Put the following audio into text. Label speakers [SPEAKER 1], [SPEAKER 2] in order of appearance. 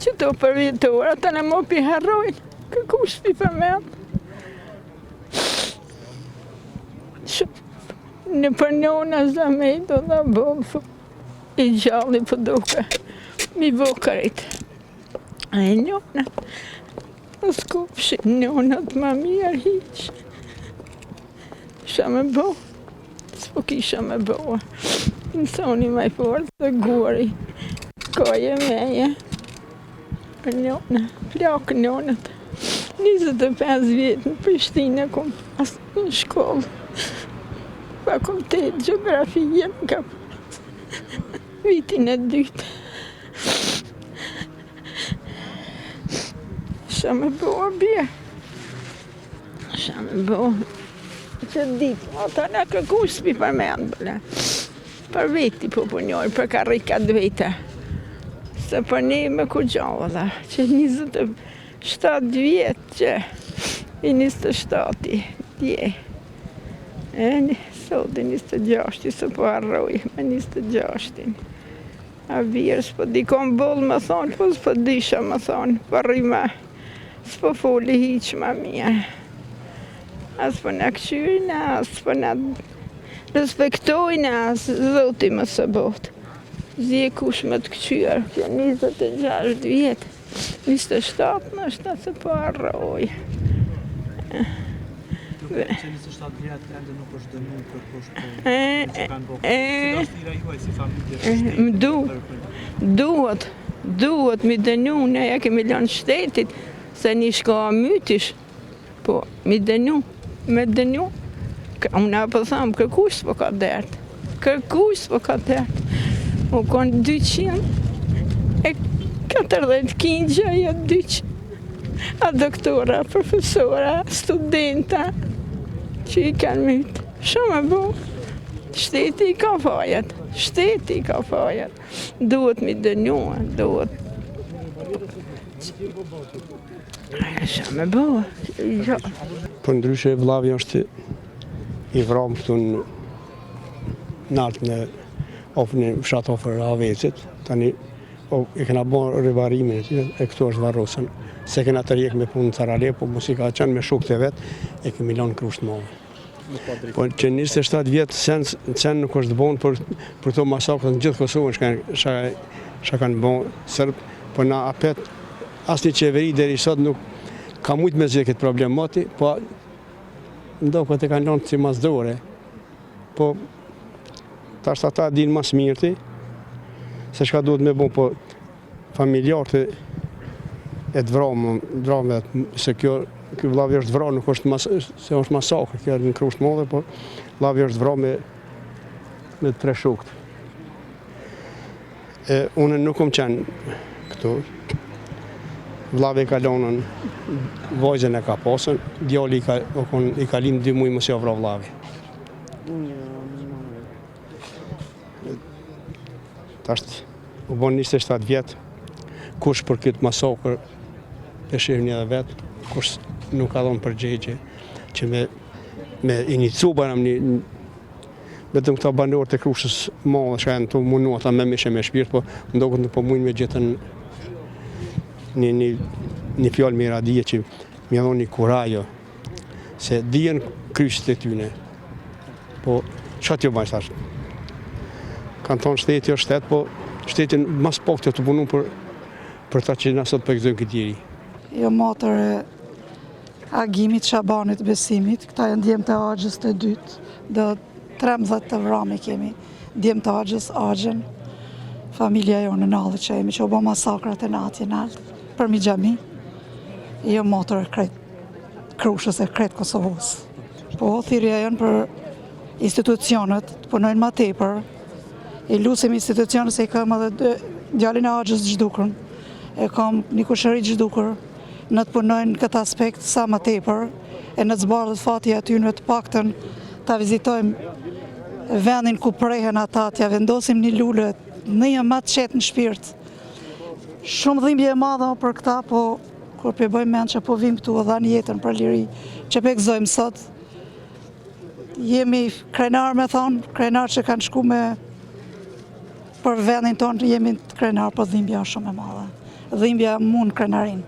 [SPEAKER 1] që të përvjetuar, ata në më piharrojnë, kërkush pi përmend. Në përnjona zamejt o dhe bëmë, i gjalli për duke, mi vokarit. A e njona, o s'kupshin njonat ma mirë hiqë. Isha me bo, s'po kisha me boa. Në thoni maj forë të guri, koje meje. Për njona, plak njonat. 25 vjetë në Prishtinë kom pas në shkollë. Fakultet Gjeografie ka vitin e dytë. Isha me boa bje. Isha me boa. Që ditë, ata në kërkush s'pi përmend bële. Për veti po punjoj, për karrikat vete. Se për ne me ku gjalla, që 27 vjetë që i 27 dje. Sot e 26, se po arroj me 26. A virë, s'po di kom bollë më thonë, po s'po disha më thonë, po rrima, s'po foli hiq ma mirë. As po në këqyrina, as po në respektojna, as zoti më së botë. Zje kush më të këqyrë, që 26 vjetë, 27 më është se po arroj.
[SPEAKER 2] Që 27 vjetë ende nuk është dënu për kush për që kanë bërë. Si do shtira juaj si familje?
[SPEAKER 1] Duhet mi dënu, ne ja kemi lënë shtetit, se një shko mytish, po mi dënu, me dënu. Unë apo thamë, kërkush s'po ka dertë, kërkush s'po ka dertë. U konë 240 kingja, ja 200. A doktora, profesora, studenta, që i kanë mytë. Shumë e bu. Shteti i ka fajat. Shteti i ka fajat. Duhet mi dënua, duhet. Shumë e bu.
[SPEAKER 3] Për ndryshe, vllavi është i vramë këtu në nartë në fshatë ofër Avecit. Tani, e kena bërë rivarimin e këtu është varrosën. Se kena të rjek me punë në Carale, po mos i ka qenë me shok të vetë, e kemi lanë krusht mëllë. Po që 27 vjetë sen nuk është bonë për to masakrët në gjithë Kosovën që kanë bonë sërbë, po na apet asë një qeveri deri sot nuk ka mujtë me zhe këtë problemati, po ndo këtë e kanë lanë si masdore. Po tash ata dinë mas mirëti, se shka duhet me bonë, po familjartë e të vramë, se kjo vllavi është vrarë, nuk është se është masakër, kjo është në krusht modhe, po vllavi është vrarë me 3 shokët. Unë nuk kom qenë këtu. Vllavi ka lonën, vajzën e ka pasën, djali i ka linë 2 muaj mos ia vra vllavi. Tash u bën 27 vjetë, kush për këtë masakër e shihni edhe vetë, kush nuk ka dhënë përgjigje që me inicu banam vetëm këta banorë të Krushës madhe që janë të munu ata me mishe me shpirt, po ndoket nuk po mujnë me gjetën një fjallë me radije që mi dhoni një kurajo, se dijen kryqët e tyne. Po, qatë jo bajnë thash? Kanë thonë shteti është shtet, po shtetin mas pak të punu për ta që nësot për këzojnë këtë jeri.
[SPEAKER 4] Jo matër e agimit Shabanit Besimit, këta e ndjem të agjës të dytë, dhe 13 të vrami kemi, ndjem të agjës agjen, familja jo në nalë që jemi, që u bo masakrat e natje nalë, për mi gjami, jo matër e kretë Krushës e kretë Kosovës. Po thirrja janë për institucionet të punojnë ma tepër, i lusim institucionet se i kam edhe djalin e agjës gjdukur, e kam një kushëri gjdukur, në të punojnë këtë aspekt sa më tepër, e në të zbardhët fati atyne të paktën ta vizitojmë vendin ku prehen ata, t'ja vendosim një lullë, në një më të qetë në shpirt. Shumë dhimbje e madhe për këta, po kur pe bëjmë mend që po vim këtu edhe një jetën për liri, që pe gëzojmë sot, jemi krenar me thonë, krenar që kanë shku me për vendin tonë, jemi krenar për dhimbja shumë e madhe. dhimbja mund krenarin.